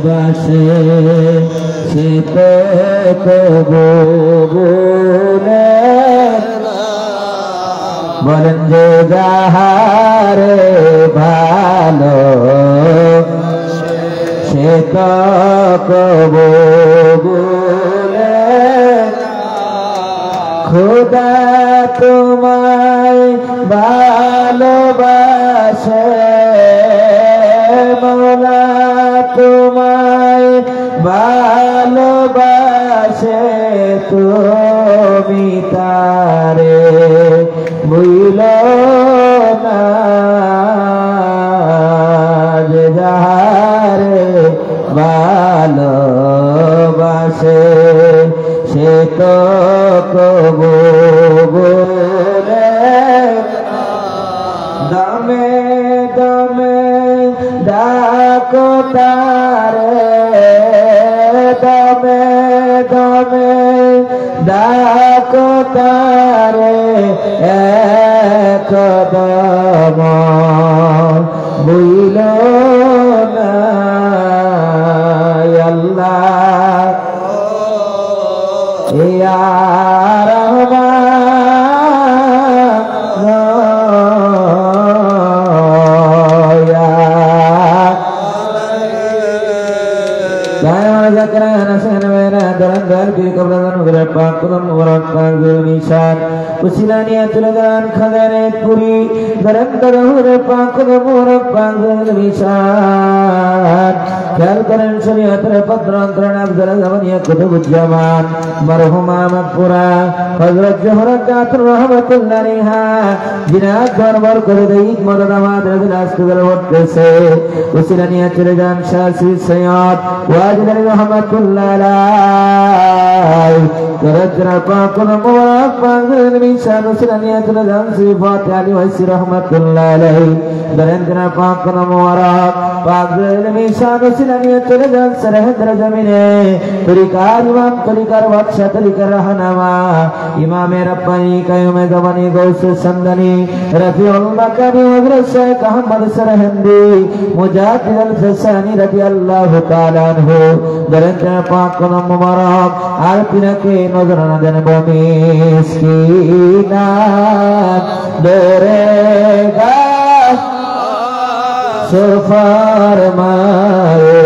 বাসে সে তো কবুলে বলেন যে যাহারে ভালো সে তো কবুলে খোদা তোমায় ভালোবাসে মওলা তোমায় ভালোবাসে তুমি তারে ভুল না যে যাহারে ভালোবাসে সে তো কবুলে দমে দমে ডাকো তারে দমে দমে ডাকো তারে একদম ভুল না আল্লাহ ইয়া খেয়াল করেন শরীয়তের পত্রান্তর আফজাল জামানিয়া কুতুবুজ্জামান মারহুমা মাগফুরা হযরত জোহরাতুর রহমাতুল্লাহ আলাইহা জিনাত বরবর করে দেই মদদামাত রাজুল উঠতেছে উসিলা নিয়ে চলে যান শাসি সৈয়দ ওয়াজিদ রহমাতুল্লাহ আলাইহি করজরা পাকুল মুবারক পাগল মিশান উসিলা নিয়ে চলে যান সিফাত আলী ওয়াইসি রহমাতুল্লাহ আলাইহি দরেন্দ্র পাকুল মুবারক পাগল মিশান উসিলা নিয়ে চলে যান সরহদ জমিনে তরিকার ইমাম তরিকার বাদশা তরিকার রাহনামা ইমামে রব্বানি কায়ুমে জবানি গৌসে সন্দানি রফিউল মাকামি হযরত শেখ আহমদ সরহন্দি মুজাদ্দিদ আল ফসানি রাদিয়াল্লাহু তাআলা আনহু দরেন্দ্র পাকুল মুবারক আর পিনাকে নজরানা দেন মিসকিনা দরেগা সুফার মায়ে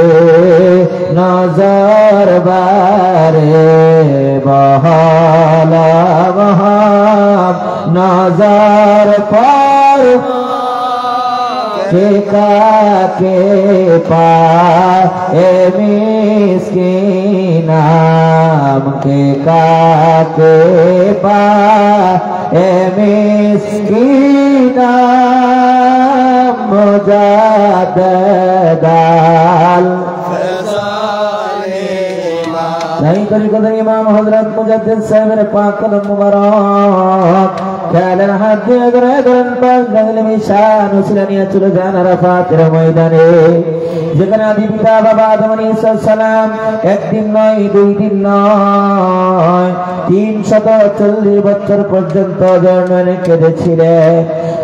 নজর বারে বহালা মহাব নজর পর কে কাকে পা এ মিসকিনাম কে কাকে পা এ মিসকিনাম মুজাদ্দাল नहीं तरीक़त इमाम हज़रत मुजद्दिद साहब पाक कदम मुबारक খেলেন হাত দিয়ে ধরে ধরেন পাক গজলে মিশান উসলানিয়া চলে যান আরাফাতের ময়দানে যেখানে আদি পিতা বাবা আদম আলাইহিস সালাম একদিন নয় দুই দিন নয় 340 বছর পর্যন্ত জন্মে কেঁদেছিলেন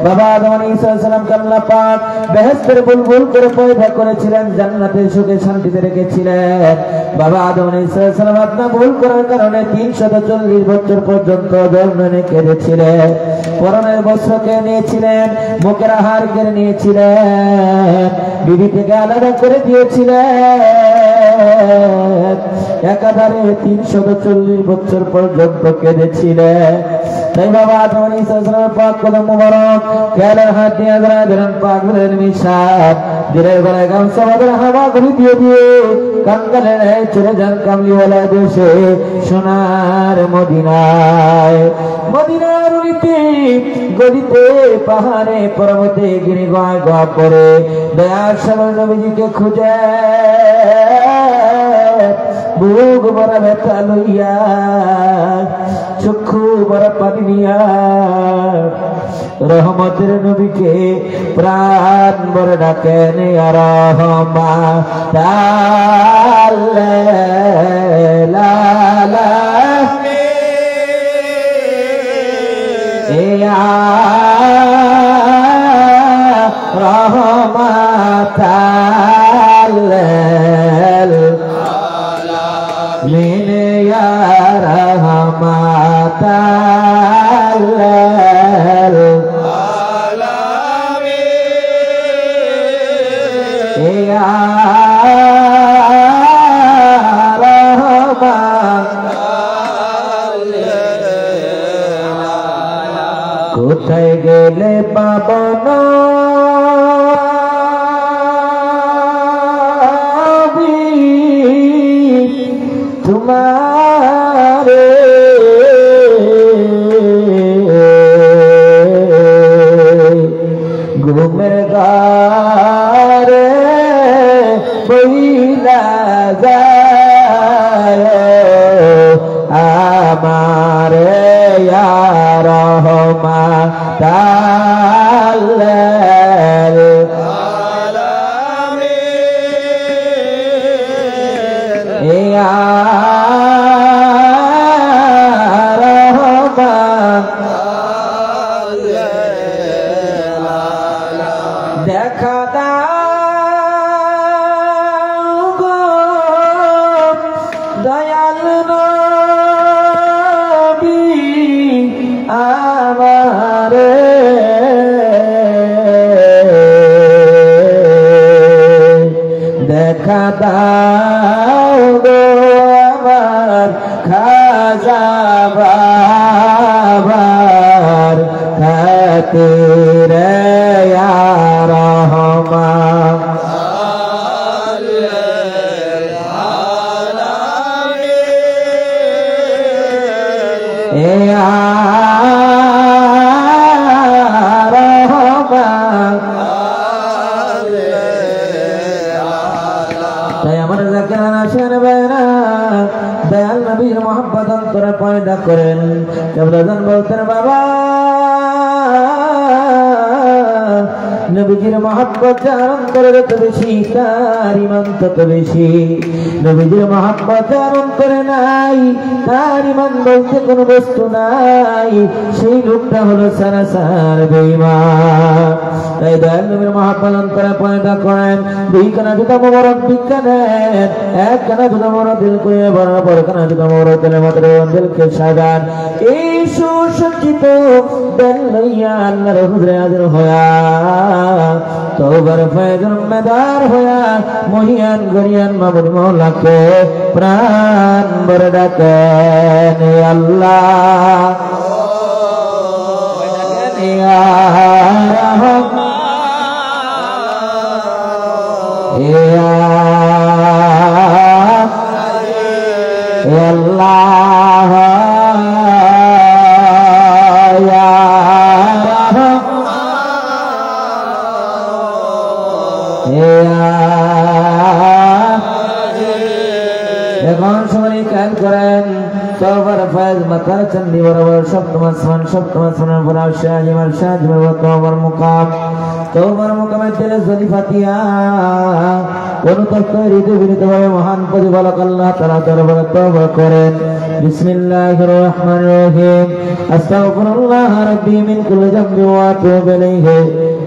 বাবা আদম আলাইহিস সালামকে আল্লাহ পাক বেহেশতের বুলবুল করে পয়দা করেছিলেন জান্নাতে সুখে শান্তিতে রেখেছিলেন বাবা আদম আলাইহিস সালাম আপনার ভুল করার কারণে 340 বছর পর্যন্ত জন্মে কেঁদেছিলেন পরনের বস্ত্রকে নিয়েছিলেন মুখের আহার কেড়ে নিয়েছিলেন বিবি থেকে আলাদা করে দিয়েছিলেন একাধারে 340 বছর পর্যন্ত কেঁদেছিলেন তাই বাবা আদম আলাইহিস সালামের পাক কদম মুবারক খেয়ালের হাত দিয়ে ধরেন পাক বলেন মিশাত দিলের গলায় গামছা বাঁধে হাওয়া ঘুরি দিয়ে দিয়ে কাঙ্গালে চলে যান কামলিওয়ালা দেশে সোনার মদিনায় মদিনার উনিতে গলিতে পাহাড়ে পর্বতে গিরি গয় গা পরে দয়ার সাগর নবীজিকে খুঁজে বুক ভরা ব্যথা লইয়া চক্ষু ভরা পানি নিয়া রহমতের নবীকে প্রাণ ভরে ডাকেন ইয়া রহমান লা লা ইয়া রহমাতাল কোথায় গেলে পাবো না তোমারে ঘুমের গারে বইলা যায় আমারে ইয়া রহমান তাআলাল আলামিন ইয়া রহমান দেখা দাও গো দয়াল নবী আমারে দেখা দাও গো আমার খাজা বাবার খাতিরে ইয়া রহমান ইয়া রহমান তাই আমার জাকিরানা শুনবেনা দয়াল নবীর মোহাম্মত অন্তরে পয়দা করেন কেবলাজন বলতেন বাবা নবীজির মহব্বত যার অন্তরে যত বেশি তার ঈমান তত বেশি নবীজির মহব্বত যার অন্তরে নাই তার ঈমান বলতে কোনো বস্তু নাই সেই লোকটা হলো সারাসার বেঈমান তাই দয়াল নবীর মহব্বত অন্তরে পয়দা করেন দুই কানা দুটা মোবারক ভিক্ষা নেন এক কানা দুটা মোবারক দিল করে বরাবর কানা দুটা মোবারক দিলে মাত্র দিলকে সাজান এই সুসজ্জিত দেন লইয়া আল্লাহর হুজুরে হাজির হয়া তওবার ফয়জের মেদার হয়া মহিয়ান গরিয়ান মাবুদ মওলাকে প্রাণ ভরে ডাকেন আল্লাহ ইয়া রহমান ইয়া আল্লাহ এখন সবাই খেয়াল করেন তওবার ফয়েজ মাথার চন্ডী বরাবর সপ্তম আসমানের পর শাহজিমার তওবার মুকাম তওবার মুকামে তেলে জলি ফাতিহা অনুতপ্ত হৃদয় বিনীতভাবে মহান প্রতিপালক আল্লাহ তাআলা দরবারে তওবা করেন বিসমিল্লাহির রহমানির রহিম আস্তাগফিরুল্লাহ রাব্বি মিন কুল্লি যামবি ওয়া আতুবু ইলাইহি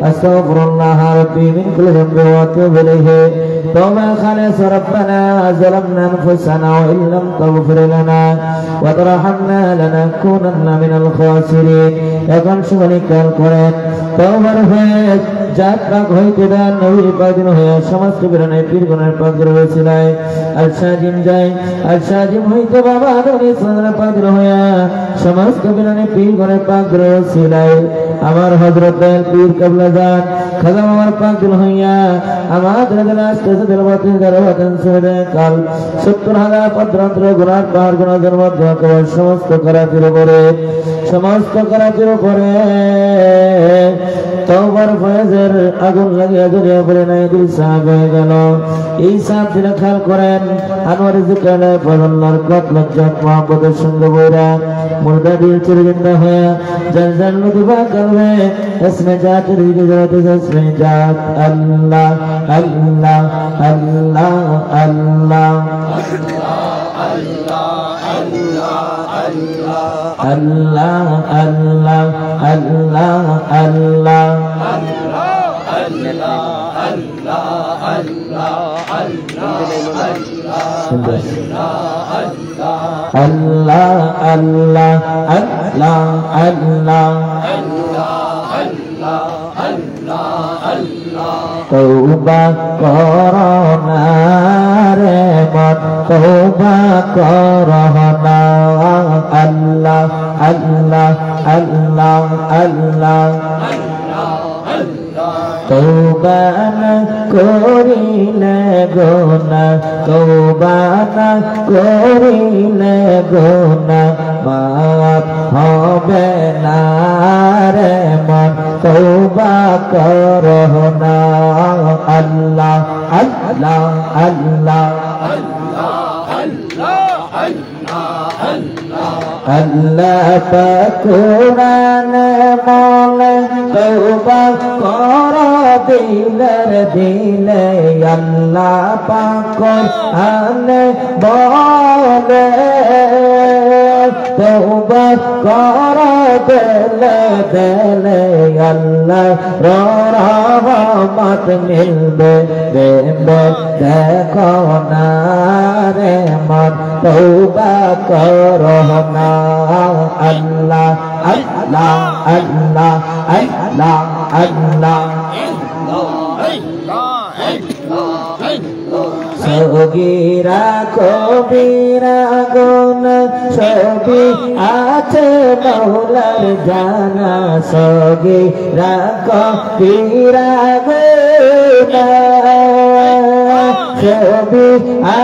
আস্তাগফিরুল্লাহ রাব্বি মিন কুল্লি যামবি ওয়া আতুবু ইলাইহি তওবা খালিস রব্বানা যালামনা আনফুসানা ওয়া ইল্লাম তাগফির লানা ওয়া তারহামনা লানাকুনান্না মিনাল খাসিরিন এখন সবাই খেয়াল করেন তওবার ফয়েজ জাত পাক হইতে দেন নবীর পাদিন হয়ে সমস্ত বিরানের পীরগণের পাক রয়েছিল আর শাহজিম যায় আর শাহজিম হইতে বাবা নবীর সালার পাদিন হয়ে সমস্ত বিরানের পীরগণের পাক রয়েছিল আমার হযরত পীর কেবলা জান খাজা আমার পাক দিল হইয়া আমাদের দিল আস্তে আস্তে দিলবাতে দরবাতেন সুরে কাল ৭০,০০০ পদ্রান্তর গুনার পাহাড় গুনাহ জন্ম দেওয়া সমস্ত করাচির উপরে তওবার ফয়েজের আগুন লাগিয়া জ্বলিয়া পড়ে নাই দিল সাফ হয়ে গেল এই সাফ দিলে খেয়াল করেন আনোয়ার জিকালে ফজল্লার কত লজ্জত মহব্বতের সঙ্গে বইরা মুর্দা দিল চিরজিন্দা হয়ে জলজল নদী বা কালবে इसमें जात रीति जात इसमें जात अल्लाह अल्लाह अल्लाह अल्लाह अल्लाह अल्लाह अल्लाह अल्लाह अल्लाह अल्लाह তওবা করনা রে মন তওবা করনা আল্লাহ আল্লাহ আল্লাহ আল্লাহ তওবা না করিলে গুনাহ তওবা না করিলে গুনাহ মাফ হবে না রে মন তওবা করনা আল্লাহ আল্লাহ আল্লাহ আল্লাহ পাক কোরআনে বলে তওবা কর দিলের দিলে আল্লাহ পাক কোরআনে বলে তওবা কর দিলে দিলে আল্লাহ রহমত মিলবে দেবে দেখো না রে মন তওবা করনা আল্লাহ আল্লাহ আল্লাহ আল্লাহ আল্লাহ সগীরা কবিরা গুনাহ সবই আছে মওলার জানা সগীরা কবিরা গুনাহ সবই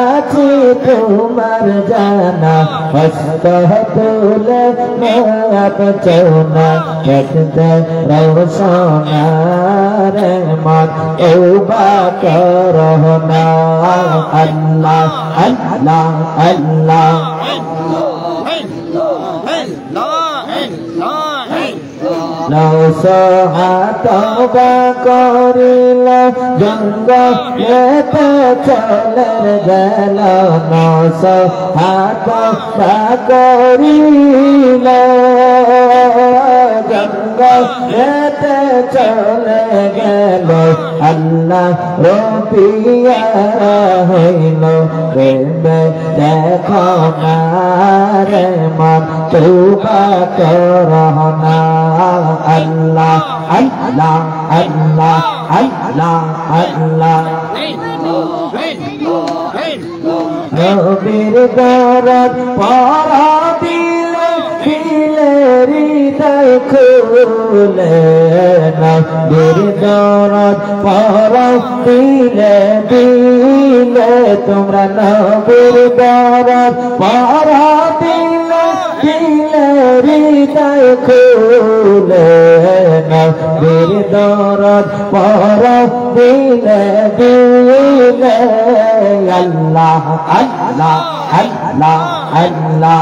আছে তোমার জানা হস্ততুলে মেয়াত চৌনা দেখতে রওশনা রে মন তওবা করনা আল্লাহ আল্লাহ আল্লাহ তওবা করিল জঙ্গলেতে চলের গেল তওবা করিল জঙ্গলেতে চলে গেল আল্লাহ রবিয়া হইল প্রেমে দেখো না রে মন তওবা করনা আল্লাহ আল্লাহ আল্লাহ আল্লাহ আল্লাহ নবীর দরদ পড়া দিলে দিলে হৃদয় খুলে নবীর দরদ পড়া দিলে দিলে তোমরা নবীর দরদ পড়া দিলে দিলে হৃদয় খুলে নবীর দরদ পড়া দিলে দিলে আল্লাহ আল্লাহ আল্লাহ আল্লাহ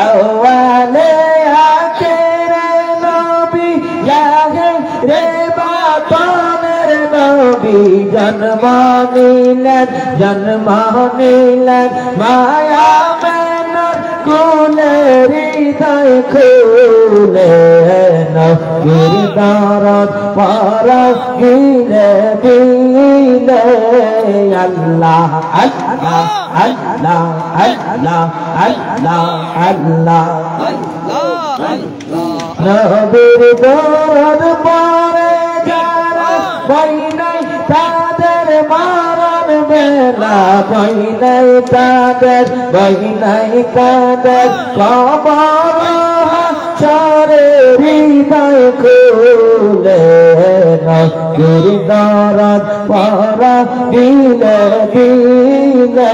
আওয়ালে আখিরে নবী জাগে রে বাতনের নবী জন্ম নিলেন মায়া মেনার কুলে হৃদয় খুলে নবীর দরদ পড়া দিলে দিলে আল্লাহ আল্লাহ আল্লাহ আল্লাহ আল্লাহ আল্লাহ নবীর দরদ পড়ে যারা ভয় নাই তাদের মারণ বেলা ভয় নাই তাদের কবর হাসরে হৃদয় খুলে নবীর দরদ পড়া দিলে দিলে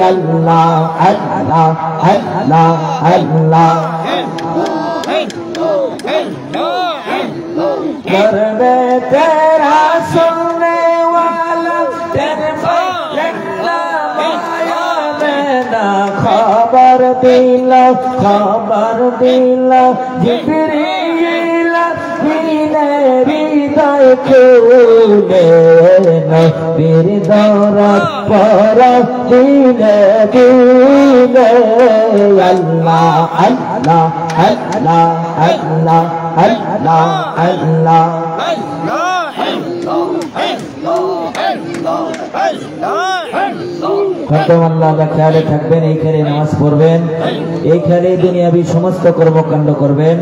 আল্লাহ আল্লাহ আল্লাহ আল্লাহ करने तेरा सुनने वाला तेरे माया में ना खबर दिला जिब्रील बिने हृदय खुले नबीर दरद पड़ा दिले दिले अल्लाह अल्लाह अल्लाह अल्लाह अल्लाह अल्लाह একদম আল্লাহ খেয়ালে থাকবেন, এই খেয়ালে নামাজ পড়বেন, এই খেয়ালে দুনিয়াবি সমস্ত কর্মকাণ্ড করবেন।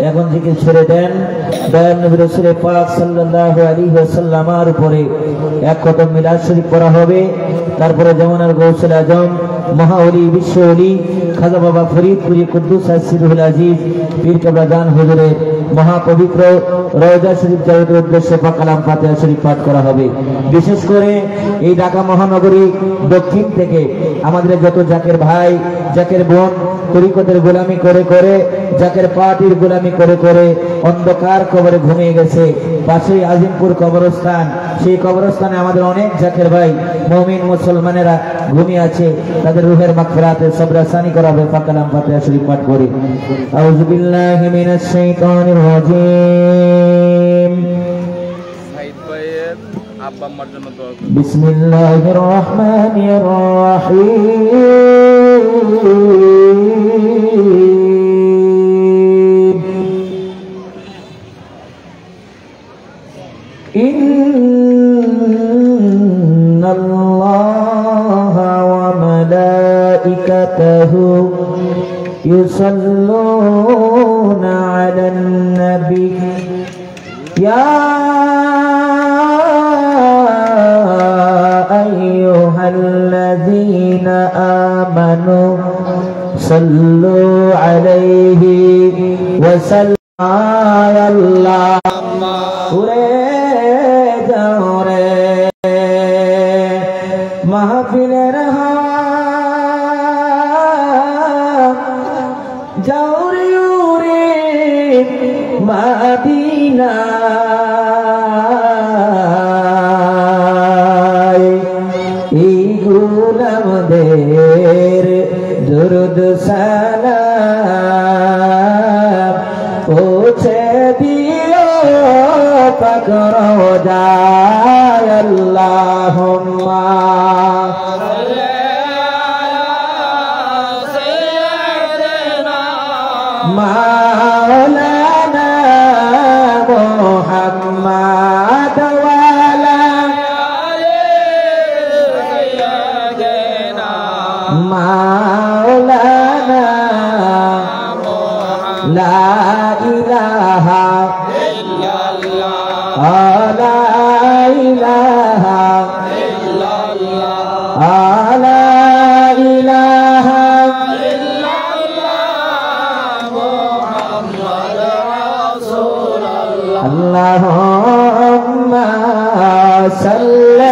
এখন থেকে ছেড়ে দেন। দয়াল নবী রাসূল পাক সাল্লাল্লাহু আলাইহি ওয়াসাল্লামের উপরে এক খতম মিলাদ শরীফ পড়া হবে। তারপরে জামানার গৌসুল আজম মহাওলি বিশ্ব ওলি খাজা বাবা ফরিদপুরি কুদ্দুস আসিরুল আজিজ পীর কেবলা জান হুজুরের মহাপবিত্র রওজা শরীফ জিয়ারতের উদ্দেশ্যে পাক কালাম ফাতিহা শরীফ পাঠ করা হবে। বিশেষ করে এই ঢাকা মহানগরী দক্ষিণ থেকে আমাদের যত জাকের ভাই জাকের বোন তরিকতের গোলামি করে করে জাকের পার্টির গোলামি করে করে অন্ধকার কবরে ঘুমিয়ে গেছে, পাশেই আজিমপুর কবরস্থান, সেই কবরস্থানে আমাদের অনেক জাকের ভাই মুমিন মুসলমানেরা ঘুমিয়ে আছে, তাদের রূহের মাগফিরাতে সবরাসানি করা হবে। পাক কালাম ফাতিহা শরীফ পাঠ করি। আউযু বিল্লাহি মিনাশ শাইতানির রাজীম। আব্বা আম্মার জন্য দোয়া করুন। বিসমিল্লাহির রহমানির রহিম। ইন্নাল্লাহা ওয়া মালাইকাতাহু ইউসাল্লুনা আলান নবী ইয়া الذين آمنوا صلوا عليه وسلموا يا الله महफिलेर जाऊरे उरे मदीना गुलामদের दुरूद सलाम पहुँचे दियो पाक रोज़ा अल्लाहुम्मा मौलाना मुहम्मद मौलाना ला इलाहा इल्लल्लाह ला इलाहा इल्लल्लाह ला इलाहा इल्लल्लाह मुहम्मद रसूलुल्लाह अल्लाहुम्मा सल्ली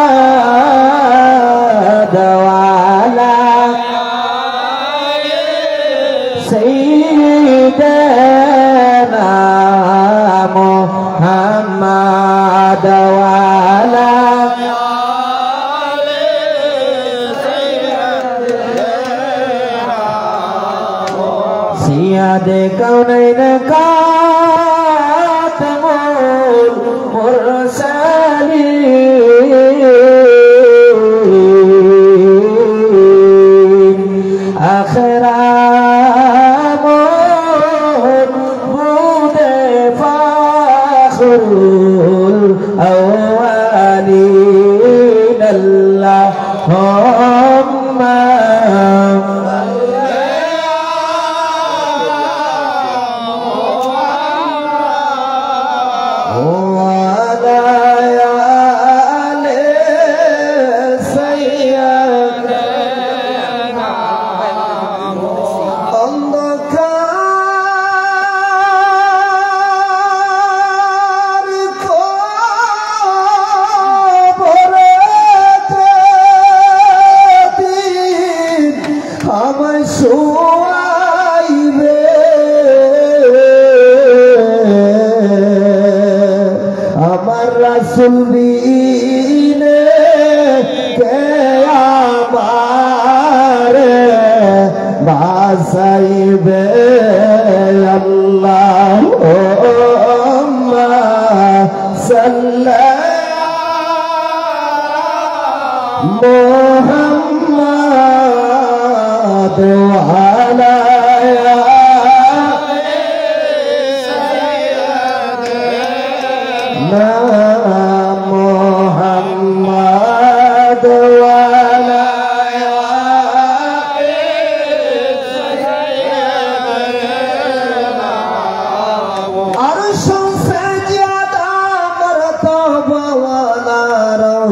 मोहम्मद वाला सय्यिदना मोहम्मद वाला सियाद कौनैन खातमुल मुरसलीन आखिरामुल बुदे फाखरुल अव्वलीन अल्लाहुम्मा सुनबीने के आमारे बासाइबे अल्लाहुम्मा सल्ली मोहम्मद वाला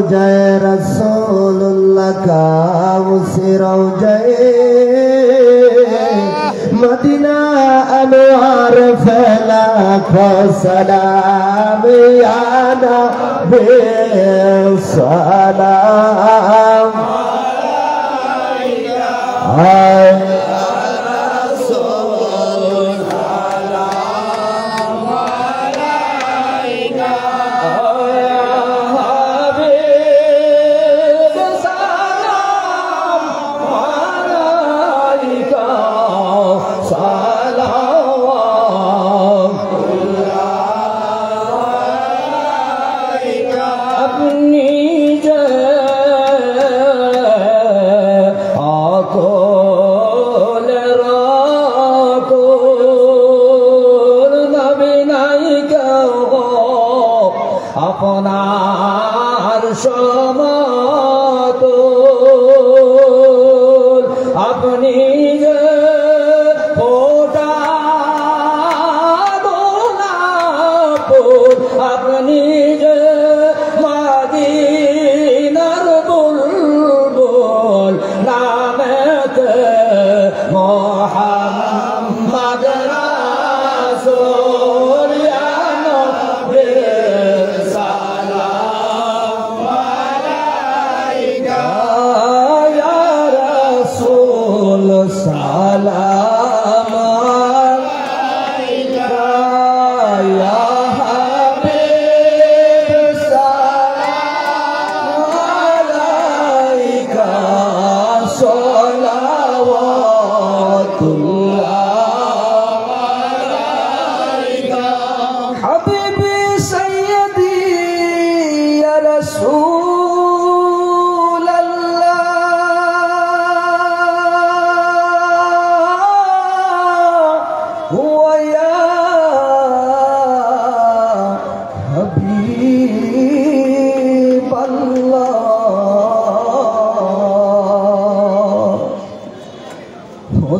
রওজায়ে রাসূলুল্লাহ কা উসে রওজায়ে মদিনা আনোয়ার ফেলা সালাম ইয়া নবী সালাম আপনার সমতুল আপনি যে ফোটা গোলাপুর আপনি যে মদিনার বুলবুল নামেতে মুহাম্মদ রাসূল ইয়া নবী সালাম আলাইকা ইয়া হাবিব সালাম আলাইকা সালাওয়াতুল্লাহ আলাইকা হাবিবি সাইয়্যিদি ইয়া রাসূল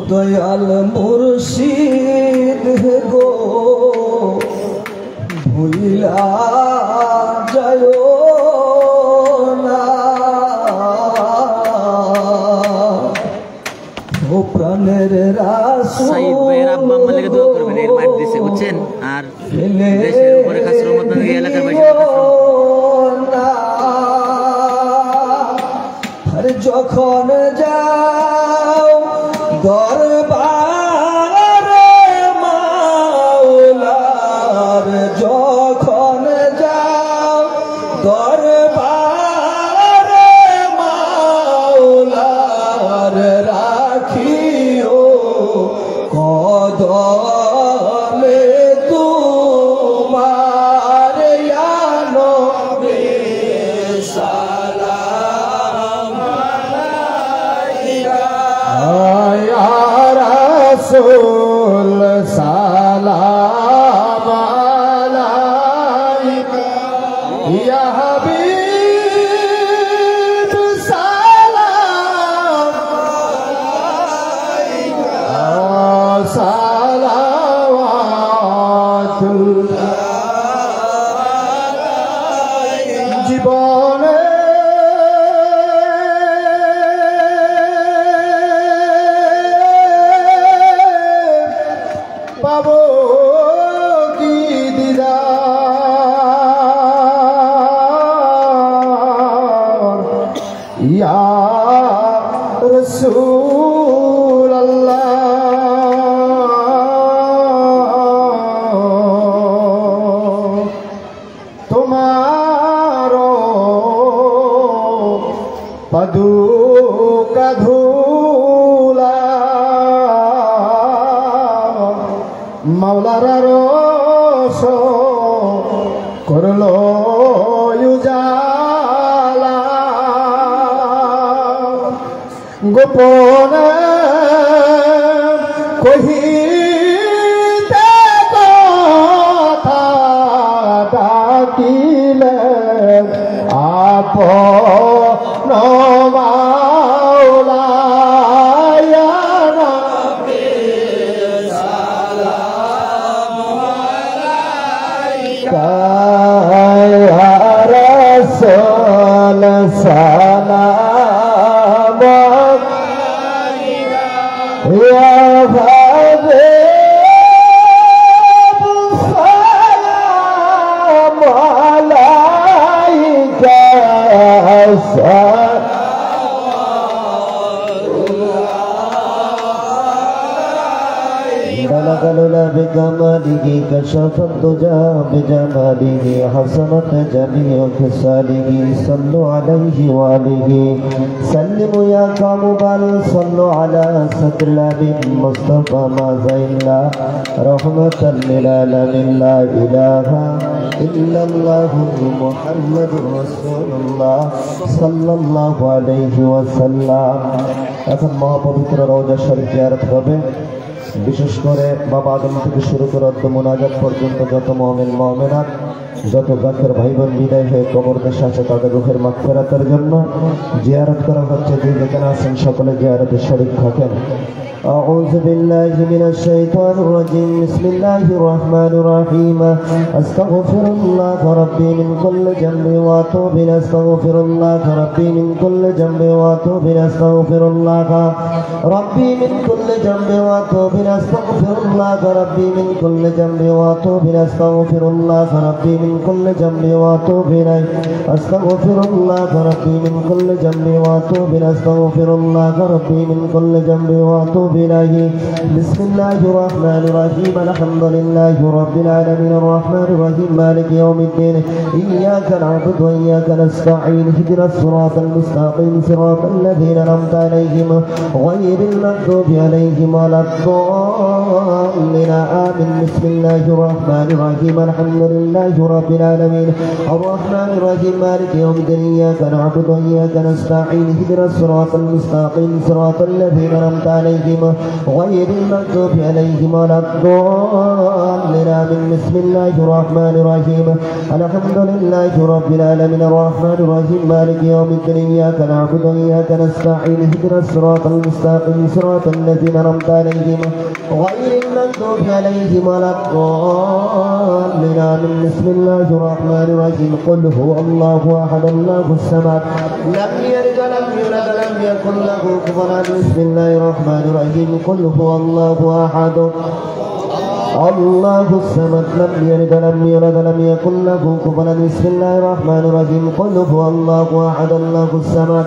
দয়াল মুর্শিদ গো ভুলা যায় না ও প্রাণের রাসূল সাইদ ভাইয়ের আব্বা আম্মা লেগে দোয়া করবেন এর মাইর দিছে বুঝছেন আর দেশের উপরে খাস রহমত নবী এলাকার বাইরে আরে যখন যাও দরবারে মাওলার যখন যাও দরবারে মাওলার রাখিও কদমে তোমার ইয়া নবী সালাম আলাইকা ইয়া রাসূল সালাম আলাইকা ইয়া হাবিব সালাম আলাইকা সালাওয়াতুল্লাহ আলাইকা জীবনে পাবো কি দিদার ইয়া রাসূল আল্লাহ তোমার পাদুকা ধুলা মাওলার রস করলো উজালা গোপনে কহিতে কথা ডাকিলে আপন মাওলা ইয়া নবী সালাম আলাইকা ইয়া রাসূল سلام يا حبيب سلام عليك بلغ العلا بكماله كشف الدجى بجماله حسنت جميع خصاله صلوا عليه وآله سلموا يا قوم بل صلوا على صدر الحبيب مصطفى ما زينا رحمة للعالمين لا إله إلا الله محمد رسول الله صلى الله عليه وسلم এখন মহাপবিত্র রওজা শরীফ জিয়ারত হবে। বিশেষ করে বাবা আদম থেকে শুরু করে মুনাজাত পর্যন্ত যত মুমিন মুমিনাত যত জাকের ভাই বোন বিদায় হয়ে কবর দেশে আছে তাদের রূহের মাগফিরাতের জন্য জিয়ারত করা হচ্ছে। যে যেখানে আছেন সকলে জিয়ারতে শরীক থাকেন। أعوذ بالله من الشيطان الرجيم بسم الله الرحمن الرحيم أستغفر الله ربي من كل ذنب وأتوب إليه أستغفر الله ربي من كل ذنب وأتوب إليه أستغفر الله ربي من كل ذنب وأتوب إليه أستغفر الله ربي من كل ذنب وأتوب إليه أستغفر الله ربي من كل ذنب وأتوب إليه أستغفر الله ربي من كل ذنب وأتوب إليه أستغفر الله ربي من كل ذنب وأتوب إليه بسم الله الرحمن الرحيم الحمد لله رب العالمين الرحمن الرحيم مالك يوم الدين إياك نعبد وإياك نستعين اهدنا الصراط المستقيم صراط الذين أنعمت عليهم غير المغضوب عليهم ولا الضالين آمين بسم الله الرحمن الرحيم الحمد لله رب العالمين الرحمن الرحيم مالك يوم الدين إياك نعبد وإياك نستعين اهدنا الصراط المستقيم صراط الذين أنعمت عليهم غير المغضوب عليهم ولا الضالين آمين بسم الله الرحمن الرحيم الحمد لله رب العالمين الرحمن الرحيم مالك يوم الدين إياك نعبد وإياك نستعين اهدنا الصراط المستقيم صراط الذين أنعمت عليهم غير المغضوب عليهم ولا الضالين آمين بسم الله الرحمن الرحيم قل هو الله أحد الله الصمد لم يلد ولم يولد ولم يكن له كفوا أحد بسم الله الرحمن الرحيم قل هو الله أحد الله الصمد لم يلد ولم يولد ولم يكن له كفوا أحد بسم الله الرحمن الرحيم قل هو الله أحد الله الصمد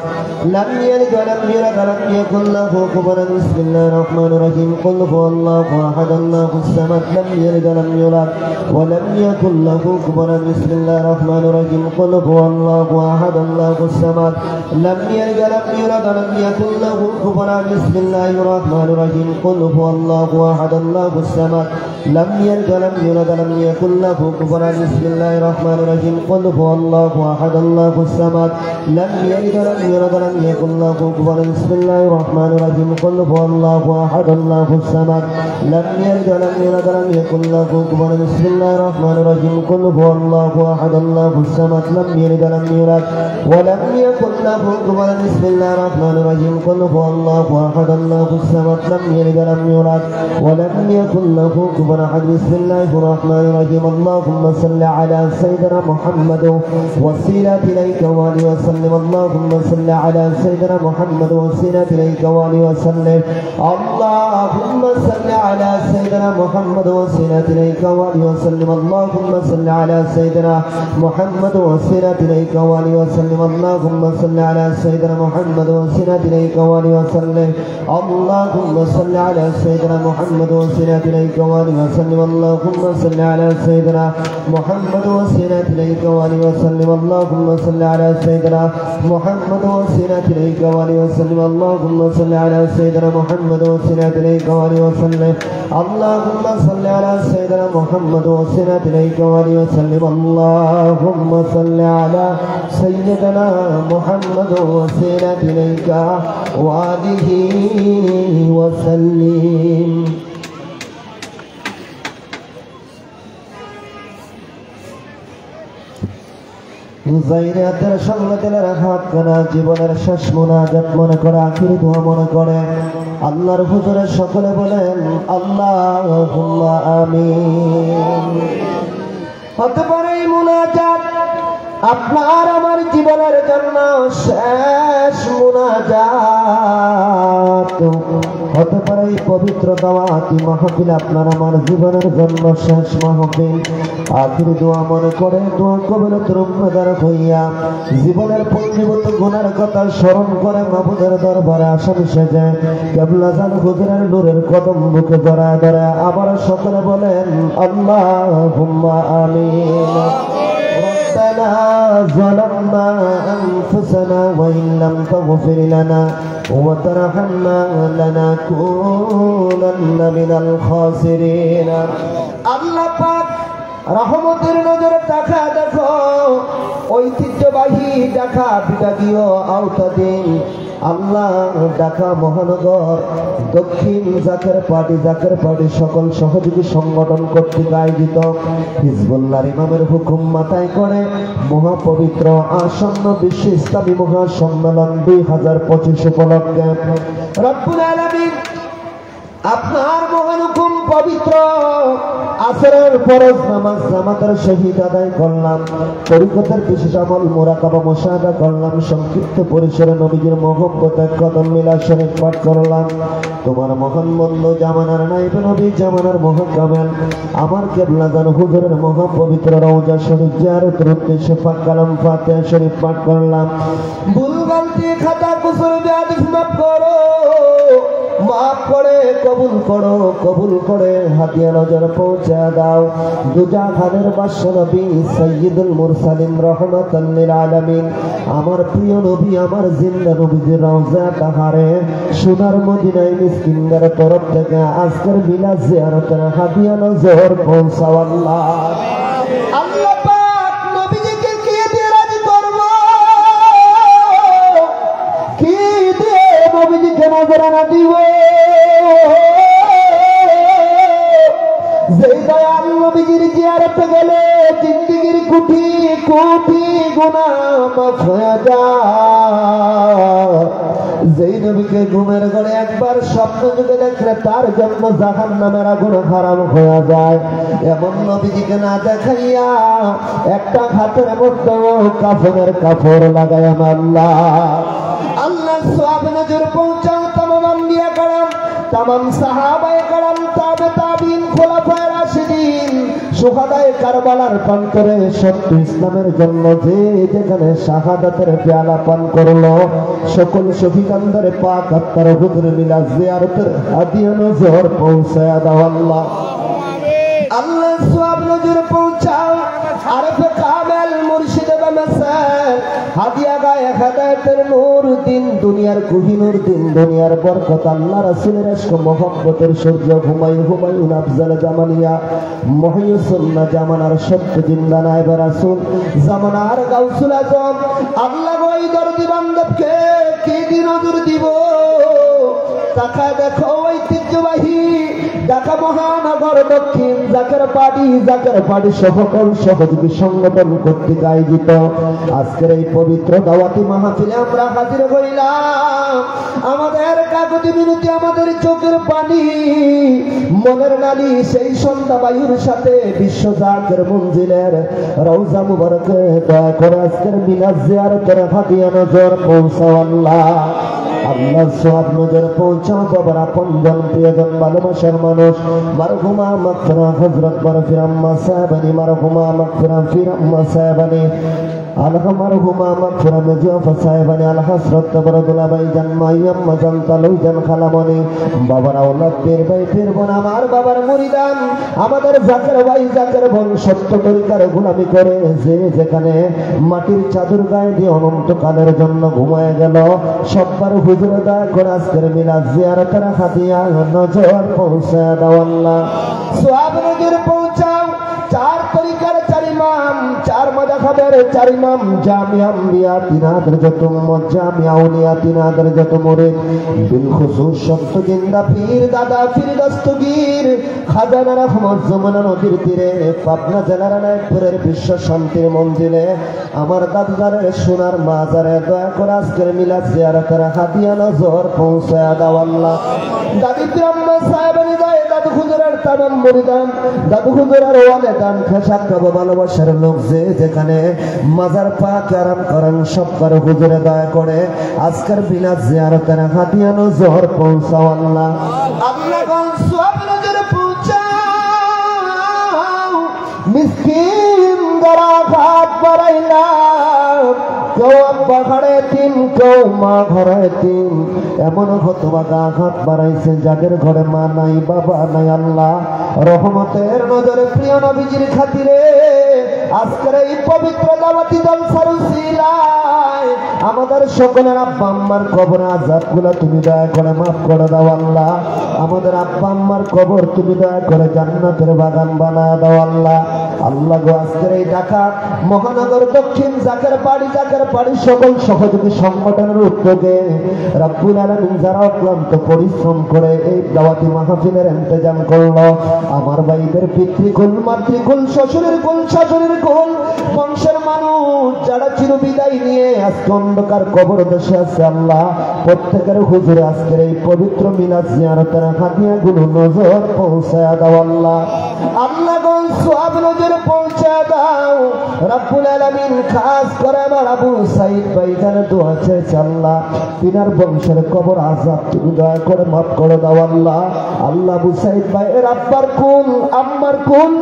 لم يلد ولم يولد ولم يكن له كفوا أحد بسم الله الرحمن الرحيم قل هو الله أحد الله الصمد لم يلد ولم يولد ولم يكن له كفوا أحد بسم الله الرحمن الرحيم قل هو الله أحد الله الصمد لم يلد ولم يولد ولم يكن له كفوا أحد بسم الله الرحمن الرحيم قل هو الله أحد الله الصمد لم يلد ولم يولد ولم يكن له كفوا أحد بسم الله الرحمن الرحيم قل هو الله أحد الله الصمد لم يلد ولم يولد ولم يكن له كفوا أحد بسم الله الرحمن الرحيم قل هو الله أحد الله الصمد لم يلد ولم يولد ولم يكن له كفوا أحد بسم الله الرحمن الرحيم قل هو الله أحد الله الصمد لم يلد ولم يولد ولم يكن له كفوا أحد بسم الله الرحمن الرحيم قل هو الله أحد الله الصمد لم يلد ولم يولد ولم يكن له كفوا أحد بسم الله الرحمن الرحيم اللهم صل على سيدنا محمد وسيلة إليك وآله وسلم اللهم صل على سيدنا محمد وسيلة إليك وآله وسلم اللهم صل على سيدنا محمد وسيلة إليك وآله وسلم اللهم صل على سيدنا محمد وسيلة إليك وآله وسلم اللهم صل على سيدنا محمد وسيلة إليك وآله وسلم اللهم صل على سيدنا محمد وسيلة إليك وآله وسلم اللهم صل على سيدنا محمد وسيلة إليك وآله وسلم اللهم صل على سيدنا محمد وسيلة إليك وآله وسلم اللهم صل على سيدنا محمد وسيلة إليك وآله وسلم اللهم صل على سيدنا محمد وسيلة إليك وآله وسلم اللهم صل على سيدنا محمد وسيلة إليك وآله وسلم জাইরাতের সঙ্গে দিলের হাত কানা জীবনের শেষ মুনাজাত মনে করে আখিরি দোয়া মনে করে আল্লাহর হুজুরে সকলে বলেন আল্লাহুম্মা আমিন। হতে পারে এই মুনাজাত আপনার আমার জীবনের জন্য শেষ মুনাজাত হতে পারে এই পবিত্র দাওয়াতি মাহফিল আপনার আমার জীবনের জন্য শেষ মাহফিল। আখির দোয়া মনে করে দোয়া কবুলের উম্মেদার হইয়া জীবনের পঞ্জীভূত গুনার কথা স্মরণ করে মাহবুবের দরবারে আসামি সেজে কেবলা জান হুজুরের নূরের কদম বুকে ধরায় ধরায় আবার সকলে বলেন আল্লাহুম্মা আমিন। ربنا ظلمنا أنفسنا وإن لم تغفر لنا وترحمنا لنكونن من الخاسرين। আল্লাহ পাক রহমতের নজরে তাকা দেখো ঐতিহ্যবাহী ঢাকা বিভাগীয় আওতাধীন আল্লাহ ঢাকা মহানগর দক্ষিণ জাকের পার্টি সকল সহযোগী সংগঠন কর্তৃক আয়োজিত হিজবুল্লাহর ইমামের হুকুম মাথায় করে মহাপবিত্র আসন্ন বিশ্ব ইসলামী মহাসম্মেলন 2025 উপলক্ষে রব্বুল আলামিন আপনার মহান হুকুম পবিত্র আসরের ফরজ নামাজ জামাতের শহীদ আদায় করলাম, তরিকতের বিশেষ আমল মুরাকাবা মুশাহাদা করলাম, সংক্ষিপ্ত পরিসরে নবীজির মহব্বত এক কদম মিলা শরীফ পাঠ করলাম। তোমার মহান বন্ধু জামানার নাইবে নবী জামানার মহাকামেল আমার কেবলা জান হুজুরের মহাপবিত্র রওজা শরীফ জিয়ারতের উদ্দেশ্যে পাক কালাম ফাতিহা শরীফ পাঠ করলাম। ভুল গলতি খাতা কুসুর বিয়াদি মাফ করো, মাফ করে কবুল করে হাদিয়া নজর পৌঁছে দাও। দুজাহানের বাদশা নবী সাইয়্যিদুল মুরসালিন রাহমাতাল লিল আলামিন আমার প্রিয় নবী আমার জিন্দা নবীজির রওজা তাহারে সোনার মদিনায় মিসকিনদের তরফ থেকে আজকের মিলাদ জিয়ারতের হাদিয়া নজর পৌঁছাও আল্লাহ। আল্লাহ পাক নবীজিকে কি দিয়ে রাজি করব, কি দিয়ে নবীজিকে নজরানা দিব? যেই দয়াল নবীজির জিয়ারতে গেলে জিন্দেগির কোটি কোটি গুনাহ মাফ হয়ে যায়। যেই নবীকে ঘুমের ঘরে একবার স্বপ্ন যুগে দেখলে তার জন্য জাহান্নামের আগুন হারাম হয়ে যায়। এমন নবীজিকে না দেখাইয়া একটা হাতের মধ্যে কাফনের কাপড় লাগায় আল্লাহ সওয়াব নজর পৌঁছাও তামাম আম্বিয়া کرام তামাম সাহাবায়ে کرام তাবিঈন খোলাফায়ে রাশিদিন শুহাদায়ে কারবালার প্রান্তরে সত্য ইসলামের জন্য যে যেখানে শাহাদাতের পেয়ালা পান করলো সকল শহীদানদের পাক আত্মার হুজুর মিলাদ জিয়ারতের হাদিয়া নজর পৌঁছায়া দাও আল্লাহ। আল্লাহ সওয়াব নজর পৌঁছাও আরফে কামেল মুর্শিদ বামাসাল হাদিয়া গায়ে হেদায়েতের নূর দিন দুনিয়ার কুহিনুর দিন দুনিয়ার বরকত আল্লাহ রাসূলের ইশক মোহাব্বতের সূর্য হুমায়ুন আফজাল জামানিয়া মহিউসুন্নাহ জামানার সত্য জিন্দা নায়েবে রাসূল জামানার গাউসুল আজম আল্লাহ ওই দরদি বান্দাকে কি দিন নজর দিব? তাকা দেখো ঐতিহ্যবাহী ঢাকা মহানগর দক্ষিণ জাকের পাড়ি সকল সহযোগী সংগঠন কর্তৃক আয়োজিত আজকের এই পবিত্র দাওয়াতি মাহফিলে আমরা হাজির হইলাম। আমাদের কাকুতি মিনতি আমাদের চোখের পানি মনের নালি সেই সন্ধ্যা বায়ুর সাথে বিশ্ব জাকের মঞ্জিলের রওজা মুবারকে দয়া করে আজকের মিলাদ জিয়ারতের হাদিয়া নজর পৌঁছাও আল্লাহ। আল্লাহ সওয়াব নজর পৌঁছাও বাবার আপনজন প্রিয়জন ভালোবাসার মানুষ মারহুমা মাগফিরা হযরত মারফিরা আম্মা সাহেবানি মারহুমা মাগফিরা ফিরা আম্মা সাহেবানি আলহা মারহুমা মাগফিরা মেজুফা সাহেবানি আল হযরত তাবরাদুল্লাহ ভাই জান মাইয়াম্মা জান তালুই জান খালামনি বাবার আওলাদ পীর ভাই পীর বোন আমার বাবার মুরিদান আমাদের জাকের ভাই জাকের বোন সত্য তরিকার গোলামি করে যে যেখানে মাটির চাদর গায়ে দিয়ে অনন্তকালের জন্য ঘুমায় গেল সবার হুজুরে দয়া করে আজকের মিলাদ জিয়ারতের হাদিয়া নজর পৌঁছায় দাও আল্লাহ। সওয়াব নজর পৌঁছাও চার তরিকার চার ইমাম চার মাযহাবের চার ইমাম জামিয়া আম্বিয়া তিনাদের যত উম্মত জামিয়া আউলিয়া তিনাদের যত মুরিদ বিল খুসুস সত্য জিন্দা পীর দাদা পীর দস্তগীর খাজানা রহমত যমুনা নদীর তীরে পাবনা জেলার নায়কপুরের বিশ্ব শান্তির মঞ্জিলে আমার দাদুদারের সোনার মাজারে দয়া করে আজকের মিলাদ জিয়ারতের হাদিয়া নজর পৌঁছায়া দাও আল্লাহ। দাদি আম্মা সাহেবানি দাদু হুজুরের তামাম মুরিদান, দাদু হুজুরের ওয়ালেদান, খেসাক বাবা ভালোবাসার লোক যে যেখানে মাজার পাক আরাম করেন সববার হুজুরে দয়া করে আজকের বিনা জিয়ারতের হাতিয়ানো জোহর পৌঁছাও আল্লাহ। আল্লাহ কোন সব নজরে পৌঁছাও, মিসকিন যারা ভাত বাড়াইলাম, কেউ আব্বা ঘরে তিন, কেউ মা ঘরে তিন, এমন হতভাগা হাত বাড়াইছে যাদের ঘরে মা নাই বাবা নাই। আল্লাহ রহমতের নজরে প্রিয় নবীজির খাতিরে আজকের এই পবিত্র দাওয়াতি জলসার উসিলায় আমাদের সকলের আব্বা আম্মার কবর আযাবগুলো তুমি দয়া করে মাফ করে দাও আল্লাহ। আমাদের আব্বা আম্মার কবর তুমি দয়া করে জান্নাতের বাগান বানায় দাও আল্লাহ। আল্লাহ গো আজকের এই ঢাকা মহানগর দক্ষিণ জাকের পাড়ি সকল সহযোগী সংগঠনের উদ্যোগে রব্বুল আলামিন যারা অক্লান্ত পরিশ্রম করে এই দাওয়াতি মাহফিলের ইন্তজাম করলো, আমার ভাইদের পিতৃকুল মাতৃকুল শ্বশুরের কুল শাশুড়ির কুল বংশের মানুষ যারা চিরবিদায় নিয়ে আজকে অন্ধকার কবর দেশে আছে আল্লাহ, প্রত্যেকের হুজুরে আজকের এই পবিত্র মিলাদ জিয়ারতের হাদিয়াগুলো নজর পৌঁছায় দাও আল্লাহ। আল্লাহ গো সওয়াব নজর পৌঁছায় দাও রব্বুল আলামিন। খাস করে আমার আবু সাইদ ভাইজান দোয়া চেয়েছে আল্লাহ, তিনার বংশের কবর আযাব তুমি দয়া করে মাফ করে দাও আল্লাহ। আল্লাহ আবু সাইদ ভাইয়ের আব্বার কুল আম্মার কুল,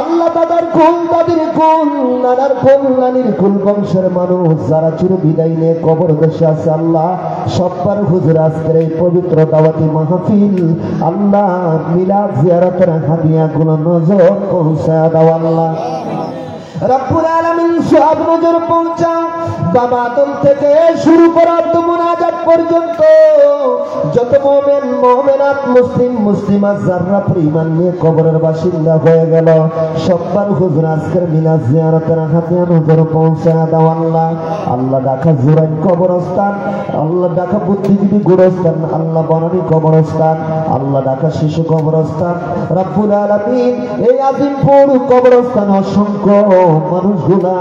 আল্লাহ দাদার কুল দাদির কুল নানার কুল নানির কুল বংশের মানুষ যারা চির বিদায় নিয়ে কবর দেশে আছে আল্লাহ, সবার হুজুর আজকের এই পবিত্র দাওয়াতি মাহফিল আল্লাহ মিলাদ জিয়ারতের হাদিয়াগুলো নজর পৌঁছায় দাও আল্লাহ। রব্বুল আলামিন সব নজর পৌঁছাও, বাবা আদম থেকে শুরু করে মুনাজাত পর্যন্ত যত মুমিন মুমিনাত মুসলিম মুসলিমাত যারা ঈমান নিয়ে কবরের বাসিন্দা হয়ে গেল সবার হুজুর আজকের মিলাদ জিয়ারতের হাদিয়া নজর পৌঁছায় দাও আল্লাহ। আল্লাহ ঢাকা জুরাইন কবরস্থান, আল্লাহ ঢাকা বুদ্ধিজীবী গোরস্থান, আল্লাহ বনানী কবরস্থান, আল্লাহ ঢাকা শিশু কবরস্থান, রব্বুল আলামিন এই আজিমপুর কবরস্থান অসংখ্য মানুষগুলা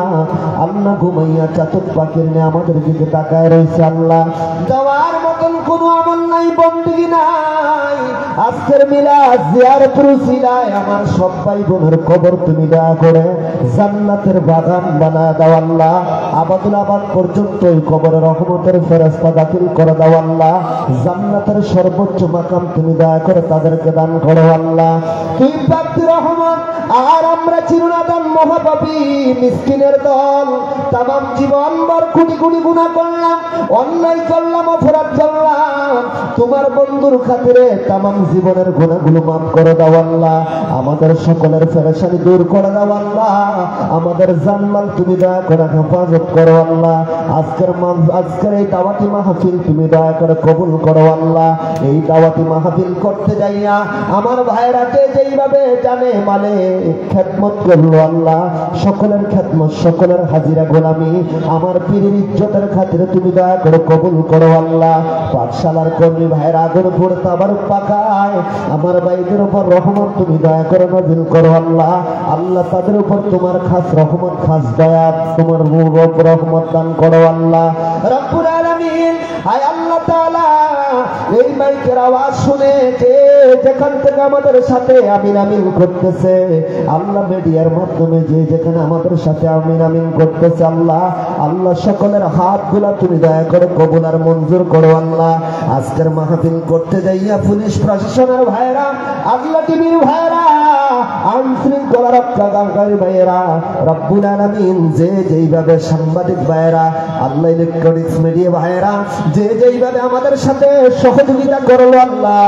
আল্লাহ ঘুমাইয়া চাতক পাখির নিয়ে আমাদের দিকে তাকায় রয়েছে আল্লাহ। দেওয়ার মতন কোনো আমল নাই, বন্দেগী নাই। আজকের মিলাদ জিয়ারতের উসিলায় আমার সব ভাই বোনের কবর তুমি দয়া করে জান্নাতের বাগান বানায় দাও আল্লাহ। আবাদুল আবাদ পর্যন্ত এই কবরের রহমতের ফেরেশতা দাখিল করে দাও আল্লাহ। জান্নাতের সর্বোচ্চ মাকাম তুমি দয়া করে তাদেরকে দান করো আল্লাহ। তুই প্রাপ্তি রহমত আর আমরা চিরনাদান মহাপাপী মিসকিনের দল তামাম জীবন ভর কোটি কোটি গুনাহ করলাম, অন্যায় করলাম, অপরাধ করলাম, তোমার বন্ধুর খাতিরে তামাম জীবনের গুনাহগুলো মাফ করে দাও আল্লাহ। আমাদের সকলের পেরেশানি দূর করে দাও আল্লাহ। আমাদের জানমাল তুমি দয়া করে হেফাজত করো আল্লাহ। আজকের এই দাওয়াতি মাহফিল তুমি দয়া করে কবুল করো আল্লাহ। এই দাওয়াতি মাহফিল করতে যাইয়া আমার ভাইরাকে যেইভাবে জানে মানে খেদমত করলো আল্লাহ, সকলের খেদমত সকলের হাজিরা গোলামি আমার পীরের ইজ্জতের খাতিরে তুমি দয়া করে কবুল করো আল্লাহ। পাঠশালার কর্মী ভাইয়ের আগুন পড়তে আবার পাকায় আমার ভাইদের উপর রহমত তুমি দয়া করে নাজিল করো আল্লাহ। আল্লাহ তাদের উপর তোমার খাস রহমত খাস দয়া তোমার রহমত দান করো আল্লাহ। রব্বুল আলামিন আয় আল্লাহ তাআলা এই মাইকের আওয়াজ শুনে যে যেখান থেকে আমাদের সাথে আমিন আমিন করতেছে আল্লাহ, মিডিয়ার মাধ্যমে যে যেখানে আমাদের সাথে আমিন আমিন করতেছে আল্লাহ, আল্লাহ সকলের হাতগুলা তুমি দয়া করে কবুল আর মঞ্জুর করো আল্লাহ। আজকের মাহফিল করতে যাইয়া পুলিশ প্রশাসনের ভাইরা, আল্লাহ টিভির ভাইরা, আইন শৃঙ্খলা রক্ষাকারী ভাইয়েরা, রব্বুল আলামিন যে যেইভাবে সাংবাদিক ভাইয়েরা, আল্লাহ ইলেকট্রনিক্স মিডিয়া ভাইয়েরা যে যেইভাবে আমাদের সাথে সহযোগিতা করলো আল্লাহ,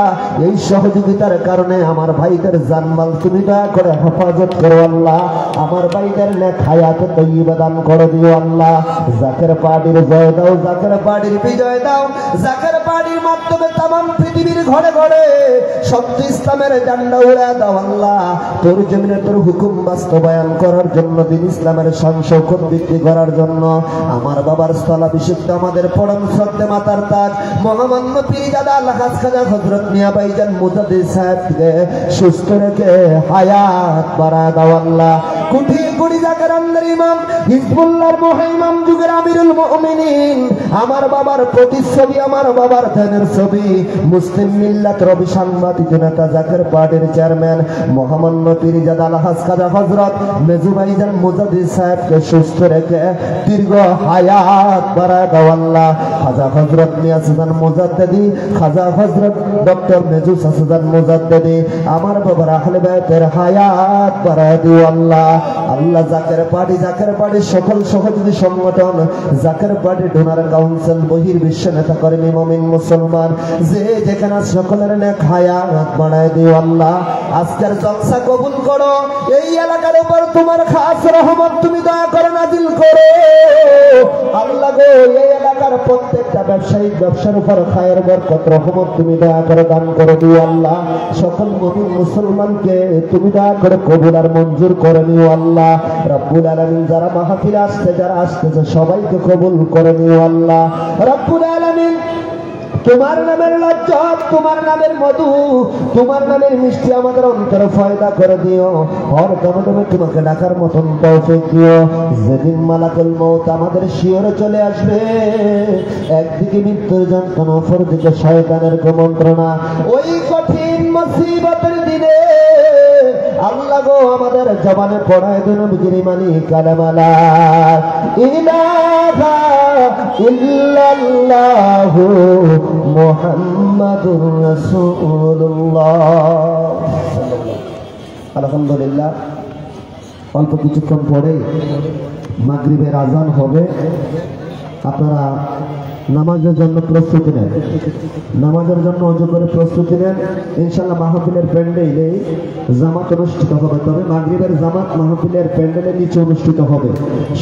এই সহযোগিতার কারণে আমার ভাইদের জানমাল তুমি দয়া করে হেফাজত করো আল্লাহ। আমার ভাইদের নেক হায়াতে তৈয়বা দান করে দিও আল্লাহ। জাকের পার্টির জয় দাও, জাকের পার্টির বিজয় দাও, জাকের পার্টির মাধ্যমে তামাম পৃথিবীর ঘরে ঘরে সত্য ইসলামের ঝান্ডা উড়া দাও আল্লাহ। তোর জমিনে তোর হুকুম বাস্তবায়ন করার জন্য, দিন ইসলামের সংশোধন বৃদ্ধি করার জন্য আমার বাবার স্থলাভিষিক্ত আমাদের পরম শ্রদ্ধে মাতার তাজ মহামান্য পীরজাদা আলহাজ খাজা হযরত মিয়া ভাইজান মুজাদ্দিদ সাহেবকে সুস্থ রেখে হায়াত বাড়ায় দাও আল্লাহ। কোটি কোটি জাকারান্দার ইমাম হিজবুল্লাহর মুহাইমাম যুগের আমিরুল মুমিনিন আমার বাবার প্রতিচ্ছবি আমার বাবার ধ্যানের ছবি মুসলিম মিল্লাত রবি সাংবাদিক নেতা জাকের পার্টির চেয়ারম্যান মহামান্য পীরজাদা আলহাজ খাজা হযরত মেজুবাইজান মুজাদ্দিদ সাহেবকে সুস্থ রেখে দীর্ঘ হায়াত বাড়ায় দাও আল্লাহ। খাজা হযরত মিয়া সুজান মুজাদ্দিদি খাজা হযরত ডক্টর মেজু সুজান মুজাদ্দিদি আমার বাবার আহলে বাইতের হায়াত বাড়ায় দিও আল্লাহ। আল্লাহ জাকের পার্টি সকল সহযোগী সংগঠন জাকের পার্টি ডোনার কাউন্সিল বহির বিশ্ব নেতা কর্মী মুমিন মুসলমান যে যেখানে সকলের নেক হায়াত বাড়ায় দিও আল্লাহ। আজকের জলসা কবুল করো, এই এলাকার উপর তোমার খাস রহমত তুমি দয়া করে নাজিল করো আল্লাহ গো। এই এলাকার প্রত্যেকটা ব্যবসায়িক ব্যবসার উপর খায়ের বরকত রহমত তুমি দয়া করে দান করে দিও আল্লাহ। সকল মুমিন মুসলমানকে তুমি দয়া করে কবুল আর মঞ্জুর করে নিও আল্লাহ রব্বুল আলামিন। যারা মাহফিলে আসছে যারা আসতেছে সবাইকে কবুল করে নিও আল্লাহ রব্বুল আলামিন। তোমার নামের লজ্জত তোমার নামের মধু তোমার নামের মিষ্টি আমাদের অন্তরে ফয়দা করে দিও। হর দমে দমে তোমাকে ডাকার মতন তৌফিক দিও। যেদিন মালাকুল মউত আমাদের শিয়রে চলে আসবে, একদিকে মৃত্যুর যন্ত্রণা অপরদিকে শয়তানের কুমন্ত্রণা, ওই কঠিন মুসিবতের দিনে আল্লাহ গো আমাদের জবানে পড়ায় দেন নবীর মানি কালেমা লা ইলাহা ইল্লাল্লাহু মুহাম্মাদুর রাসূলুল্লাহ। আলহামদুলিল্লাহ অল্প কিছুক্ষণ পরে মাগরিবের আজান হবে। আপনারা নামাজের জন্য প্রস্তুতি নেন, নামাজের জন্য অজু করে প্রস্তুতি নেন। ইনশাআল্লাহ মাহফিলের প্যান্ডেলে জামাত অনুষ্ঠিত হবে, তবে মাগরিবের জামাত মাহফিলের প্যান্ডেলের নিচে অনুষ্ঠিত হবে।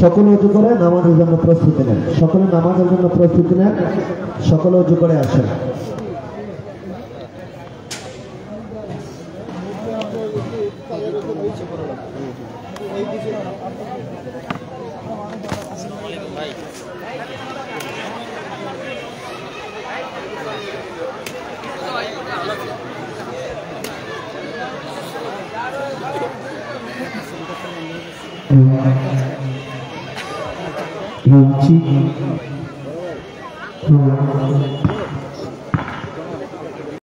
সকলে অজু করে নামাজের জন্য প্রস্তুতি নেন, সকলে নামাজের জন্য প্রস্তুতি নেন, সকলে অজু করে আসেন। Thank you.